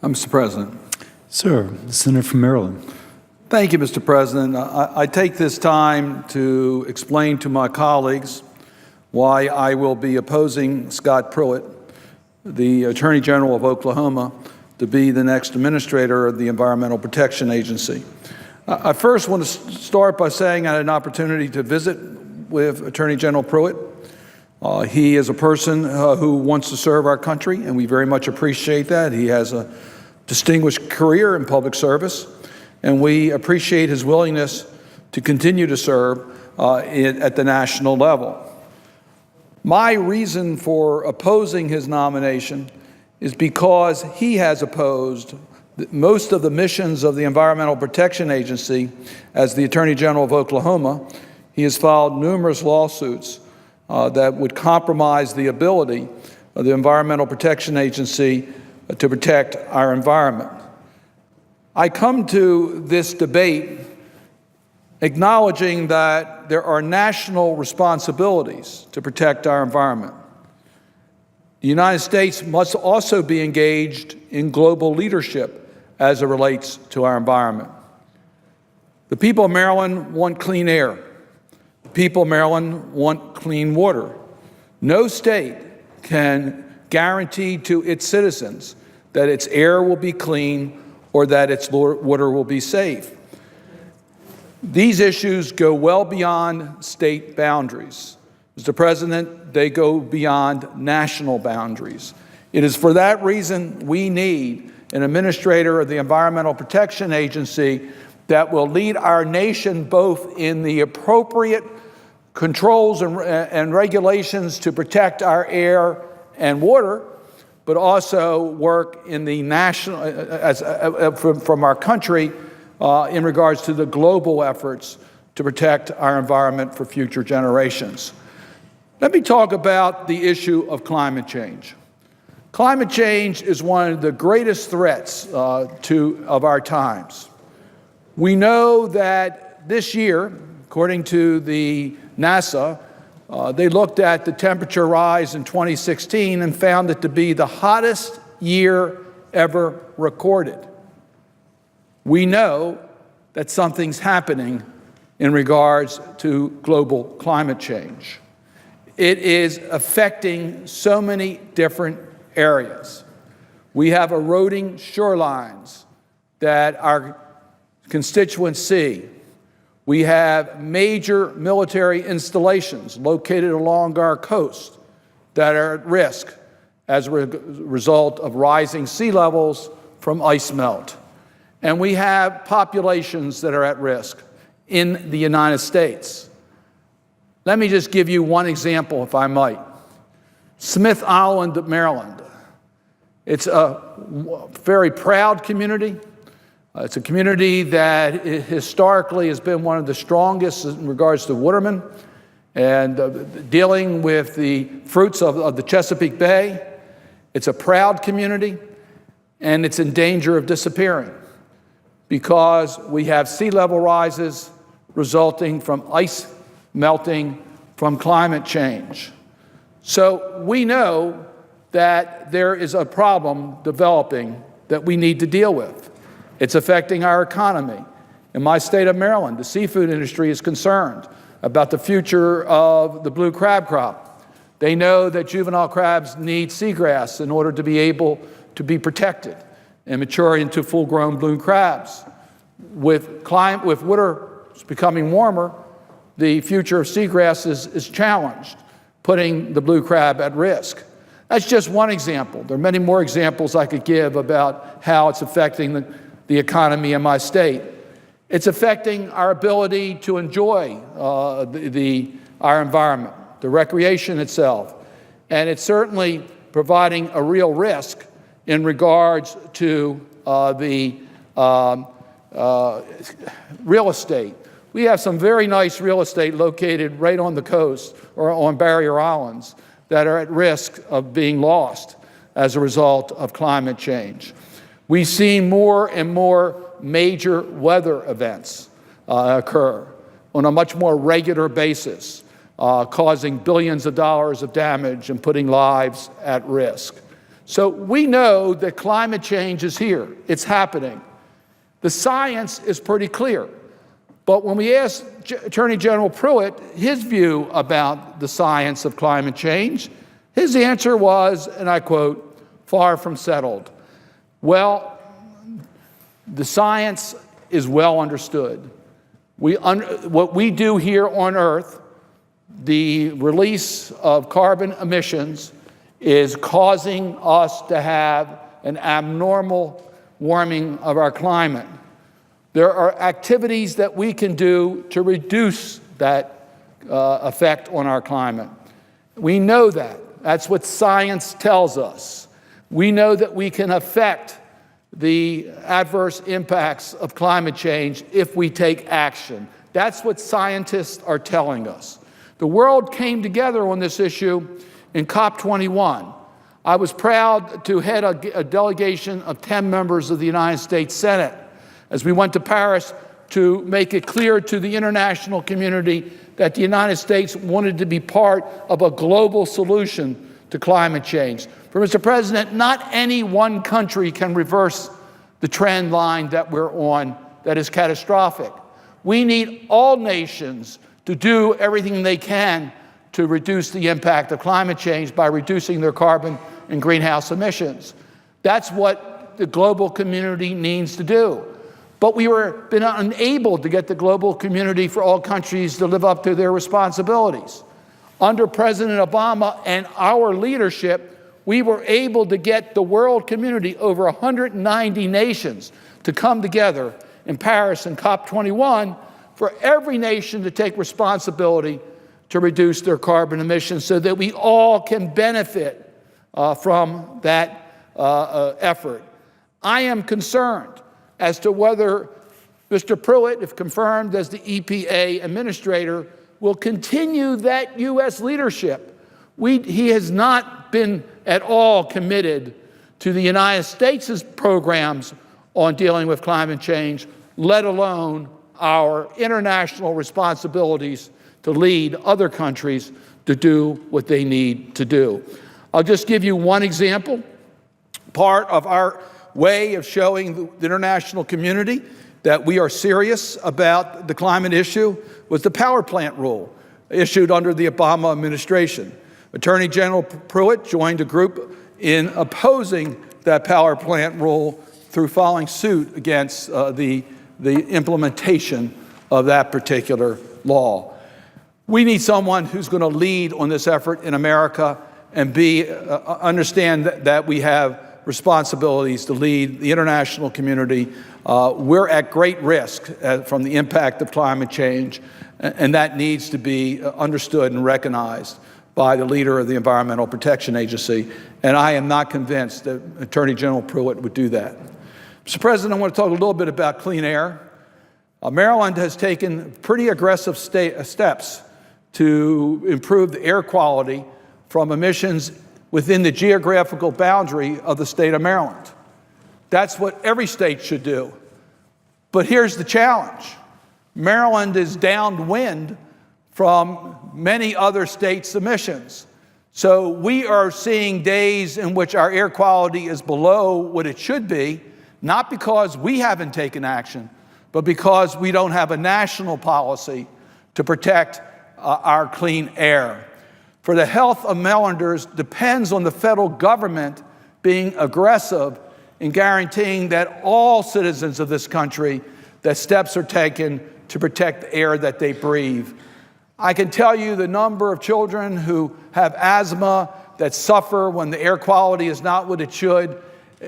Mr. President. Sir, the Senator from Maryland. Thank you, Mr. President. I take this time to explain to my colleagues why I will be opposing Scott Pruitt, the Attorney General of Oklahoma, to be the next administrator of the Environmental Protection Agency. I first want to start by saying I had an opportunity to visit with Attorney General Pruitt. He is a person who wants to serve our country, and we very much appreciate that. He has a distinguished career in public service, and we appreciate his willingness to continue to serve at the national level. My reason for opposing his nomination is because he has opposed most of the missions of the Environmental Protection Agency. As the Attorney General of Oklahoma, he has filed numerous lawsuits that would compromise the ability of the Environmental Protection Agency to protect our environment. I come to this debate acknowledging that there are national responsibilities to protect our environment. The United States must also be engaged in global leadership as it relates to our environment. The people of Maryland want clean air. The people of Maryland want clean water. No state can guarantee to its citizens that its air will be clean or that its water will be safe. These issues go well beyond state boundaries. Mr. President, they go beyond national boundaries. It is for that reason we need an administrator of the Environmental Protection Agency that will lead our nation both in the appropriate controls and regulations to protect our air and water, but also work in the national, from our country in regards to the global efforts to protect our environment for future generations. Let me talk about the issue of climate change. Climate change is one of the greatest threats of our times. We know that this year, according to the NASA, they looked at the temperature rise in 2016 and found it to be the hottest year ever recorded. We know that something's happening in regards to global climate change. It is affecting so many different areas. We have eroding shorelines that our constituents see. We have major military installations located along our coast that are at risk as a result of rising sea levels from ice melt. And we have populations that are at risk in the United States. Let me just give you one example, if I might. Smith Island, Maryland. It's a very proud community. It's a community that historically has been one of the strongest in regards to watermen and dealing with the fruits of the Chesapeake Bay. It's a proud community, and it's in danger of disappearing because we have sea level rises resulting from ice melting from climate change. So we know that there is a problem developing that we need to deal with. It's affecting our economy. In my state of Maryland, the seafood industry is concerned about the future of the blue crab crop. They know that juvenile crabs need seagrass in order to be able to be protected and mature into full-grown blue crabs. With water becoming warmer, the future of seagrass is challenged, putting the blue crab at risk. That's just one example. There are many more examples I could give about how it's affecting the economy in my state. It's affecting our ability to enjoy our environment, the recreation itself. And it's certainly providing a real risk in regards to the real estate. We have some very nice real estate located right on the coast or on barrier islands that are at risk of being lost as a result of climate change. We've seen more and more major weather events occur on a much more regular basis, causing billions of dollars of damage and putting lives at risk. So we know that climate change is here. It's happening. The science is pretty clear. But when we asked Attorney General Pruitt his view about the science of climate change, his answer was, and I quote, "far from settled." Well, the science is well understood. What we do here on Earth, the release of carbon emissions, is causing us to have an abnormal warming of our climate. There are activities that we can do to reduce that effect on our climate. We know that. That's what science tells us. We know that we can affect the adverse impacts of climate change if we take action. That's what scientists are telling us. The world came together on this issue in COP21. I was proud to head a delegation of 10 members of the United States Senate as we went to Paris to make it clear to the international community that the United States wanted to be part of a global solution to climate change. For Mr. President, not any one country can reverse the trend line that we're on that is catastrophic. We need all nations to do everything they can to reduce the impact of climate change by reducing their carbon and greenhouse emissions. That's what the global community needs to do. But we were been unable to get the global community for all countries to live up to their responsibilities. Under President Obama and our leadership, we were able to get the world community, over 190 nations, to come together in Paris in COP21 for every nation to take responsibility to reduce their carbon emissions so that we all can benefit from that effort. I am concerned as to whether Mr. Pruitt, if confirmed as the EPA administrator, will continue that U.S. leadership. He has not been at all committed to the United States' programs on dealing with climate change, let alone our international responsibilities to lead other countries to do what they need to do. I'll just give you one example. Part of our way of showing the international community that we are serious about the climate issue was the power plant rule issued under the Obama administration. Attorney General Pruitt joined a group in opposing that power plant rule through filing suit against the implementation of that particular law. We need someone who's going to lead on this effort in America and understand that we have responsibilities to lead the international community. We're at great risk from the impact of climate change, and that needs to be understood and recognized by the leader of the Environmental Protection Agency, and I am not convinced that Attorney General Pruitt would do that. Mr. President, I want to talk a little bit about clean air. Maryland has taken pretty aggressive steps to improve the air quality from emissions within the geographical boundary of the state of Maryland. That's what every state should do. But here's the challenge. Maryland is downwind from many other states' emissions. So we are seeing days in which our air quality is below what it should be, not because we haven't taken action, but because we don't have a national policy to protect our clean air. For the health of Marylanders depends on the federal government being aggressive in guaranteeing that all citizens of this country, that steps are taken to protect the air that they breathe. I can tell you the number of children who have asthma that suffer when the air quality is not what it should.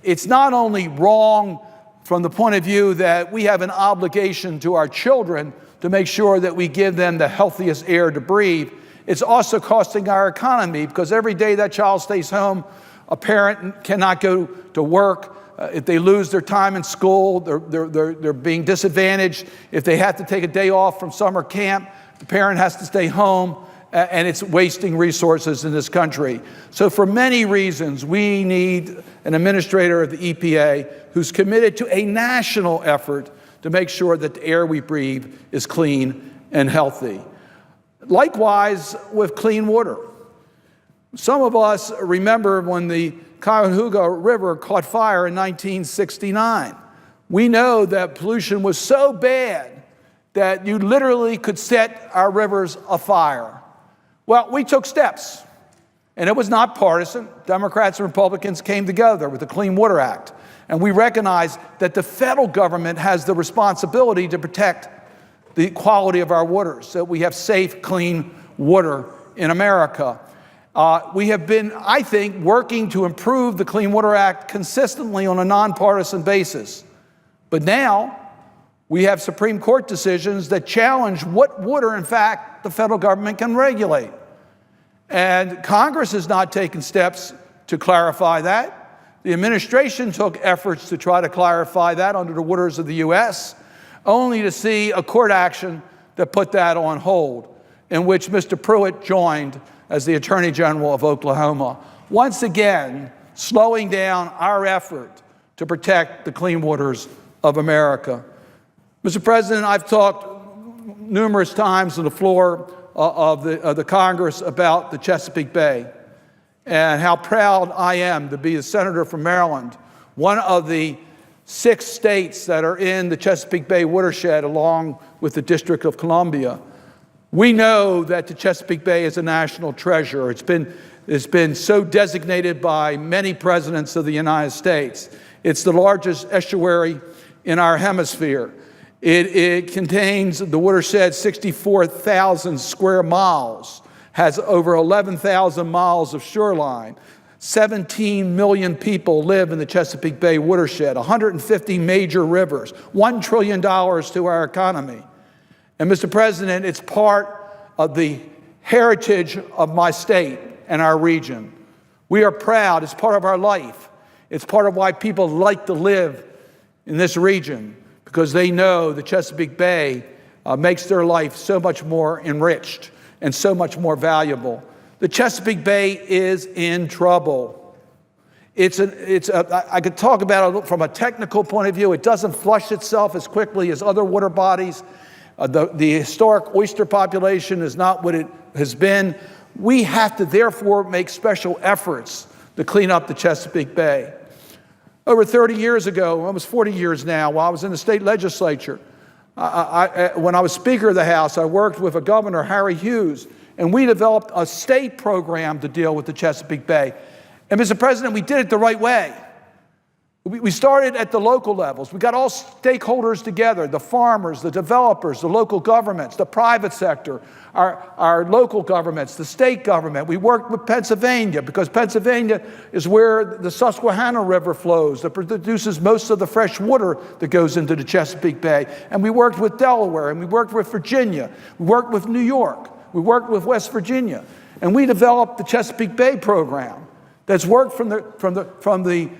It's not only wrong from the point of view that we have an obligation to our children to make sure that we give them the healthiest air to breathe, it's also costing our economy because every day that child stays home, a parent cannot go to work. If they lose their time in school, they're being disadvantaged. If they have to take a day off from summer camp, the parent has to stay home, and it's wasting resources in this country. So for many reasons, we need an administrator of the EPA who's committed to a national effort to make sure that the air we breathe is clean and healthy. Likewise with clean water. Some of us remember when the Cuyahoga River caught fire in 1969. We know that pollution was so bad that you literally could set our rivers afire. Well, we took steps, and it was not partisan. Democrats and Republicans came together with the Clean Water Act, and we recognized that the federal government has the responsibility to protect the quality of our waters, so we have safe, clean water in America. We have been, I think, working to improve the Clean Water Act consistently on a nonpartisan basis. But now we have Supreme Court decisions that challenge what water, in fact, the federal government can regulate. And Congress has not taken steps to clarify that. The administration took efforts to try to clarify that under the waters of the U.S., only to see a court action that put that on hold, in which Mr. Pruitt joined as the Attorney General of Oklahoma, once again slowing down our effort to protect the clean waters of America. Mr. President, I've talked numerous times on the floor of the Congress about the Chesapeake Bay and how proud I am to be a senator from Maryland, one of the 6 states that are in the Chesapeake Bay watershed, along with the District of Columbia. We know that the Chesapeake Bay is a national treasure. It's been so designated by many presidents of the United States. It's the largest estuary in our hemisphere. It contains, the watershed, 64,000 square miles, has over 11,000 miles of shoreline. 17 million people live in the Chesapeake Bay watershed, 150 major rivers, $1 trillion to our economy. And Mr. President, it's part of the heritage of my state and our region. We are proud. It's part of our life. It's part of why people like to live in this region, because they know the Chesapeake Bay makes their life so much more enriched and so much more valuable. The Chesapeake Bay is in trouble. I could talk about it from a technical point of view. It doesn't flush itself as quickly as other water bodies. The historic oyster population is not what it has been. We have to therefore make special efforts to clean up the Chesapeake Bay. Over 30 years ago, almost 40 years now, while I was in the state legislature, when I was Speaker of the House, I worked with a governor, Harry Hughes, and we developed a state program to deal with the Chesapeake Bay. And Mr. President, we did it the right way. We started at the local levels. We got all stakeholders together, the farmers, the developers, the local governments, the private sector, our local governments, the state government. We worked with Pennsylvania, because Pennsylvania is where the Susquehanna River flows, that produces most of the fresh water that goes into the Chesapeake Bay. And we worked with Delaware, and we worked with Virginia. We worked with New York. We worked with West Virginia. And we developed the Chesapeake Bay program that's worked from the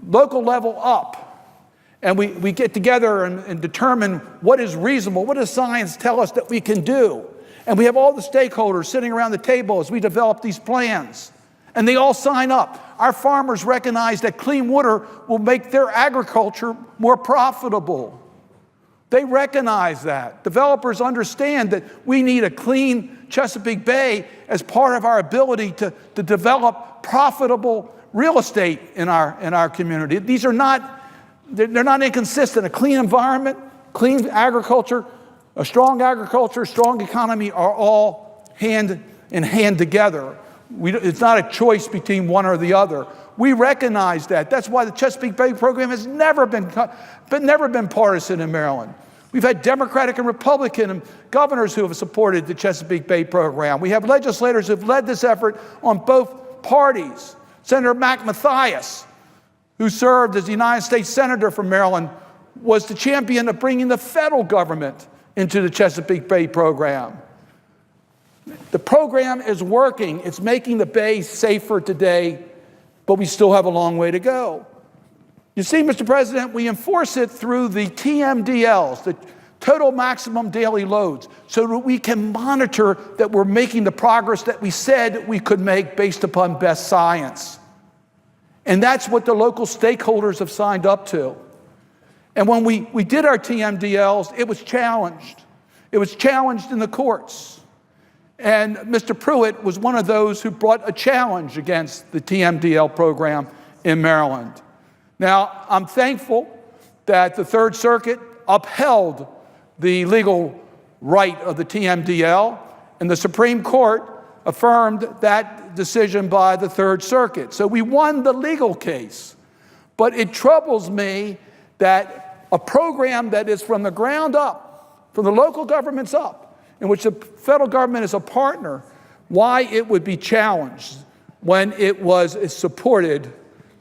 local level up. And we get together and determine what is reasonable, what does science tell us that we can do. And we have all the stakeholders sitting around the table as we develop these plans. And they all sign up. Our farmers recognize that clean water will make their agriculture more profitable. They recognize that. Developers understand that we need a clean Chesapeake Bay as part of our ability to develop profitable real estate in our community. These are they're not inconsistent. A clean environment, clean agriculture, a strong agriculture, strong economy are all hand in hand together. It's not a choice between one or the other. We recognize that. That's why the Chesapeake Bay program has never been partisan in Maryland. We've had Democratic and Republican governors who have supported the Chesapeake Bay program. We have legislators who have led this effort on both parties. Senator Mac Mathias, who served as the United States Senator from Maryland, was the champion of bringing the federal government into the Chesapeake Bay program. The program is working. It's making the Bay safer today, but we still have a long way to go. You see, Mr. President, we enforce it through the TMDLs, the total maximum daily loads, so that we can monitor that we're making the progress that we said we could make based upon best science. And that's what the local stakeholders have signed up to. And when we did our TMDLs, it was challenged. It was challenged in the courts. And Mr. Pruitt was one of those who brought a challenge against the TMDL program in Maryland. Now, I'm thankful that the Third Circuit upheld the legal right of the TMDL, and the Supreme Court affirmed that decision by the Third Circuit. So we won the legal case. But it troubles me that a program that is from the ground up, from the local governments up, in which the federal government is a partner, why it would be challenged when it was supported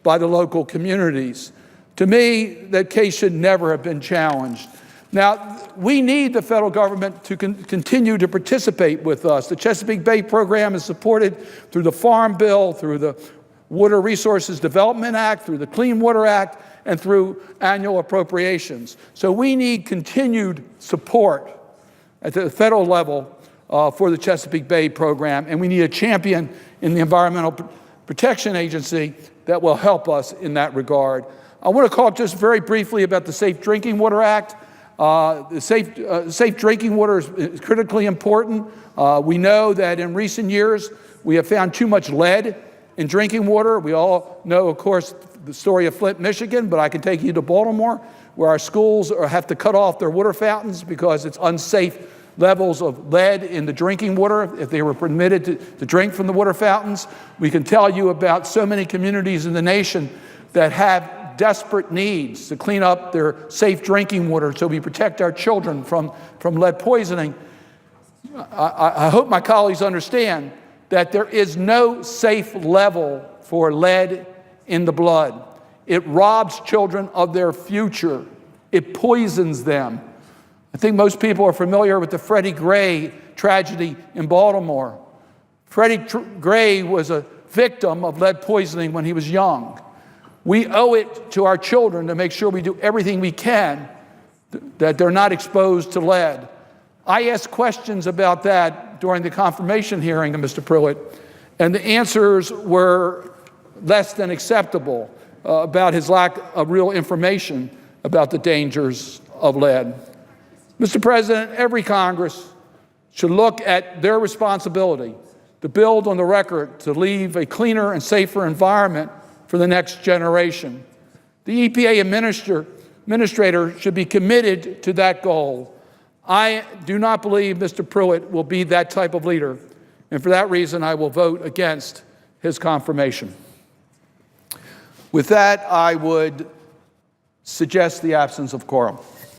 by the local communities. To me, that case should never have been challenged. Now, we need the federal government to continue to participate with us. The Chesapeake Bay program is supported through the Farm Bill, through the Water Resources Development Act, through the Clean Water Act, and through annual appropriations. So we need continued support at the federal level for the Chesapeake Bay program, and we need a champion in the Environmental Protection Agency that will help us in that regard. I want to talk just very briefly about the Safe Drinking Water Act. The safe drinking water is critically important. We know that in recent years we have found too much lead in drinking water. We all know, of course, the story of Flint, Michigan, but I can take you to Baltimore, where our schools have to cut off their water fountains because it's unsafe levels of lead in the drinking water if they were permitted to drink from the water fountains. We can tell you about so many communities in the nation that have desperate needs to clean up their safe drinking water so we protect our children from lead poisoning. I hope my colleagues understand that there is no safe level for lead in the blood. It robs children of their future. It poisons them. I think most people are familiar with the Freddie Gray tragedy in Baltimore. Freddie Gray was a victim of lead poisoning when he was young. We owe it to our children to make sure we do everything we can that they're not exposed to lead. I asked questions about that during the confirmation hearing of Mr. Pruitt, and the answers were less than acceptable about his lack of real information about the dangers of lead. Mr. President, every Congress should look at their responsibility to build on the record to leave a cleaner and safer environment for the next generation. The EPA administrator should be committed to that goal. I do not believe Mr. Pruitt will be that type of leader, and for that reason, I will vote against his confirmation. With that, I would suggest the absence of quorum.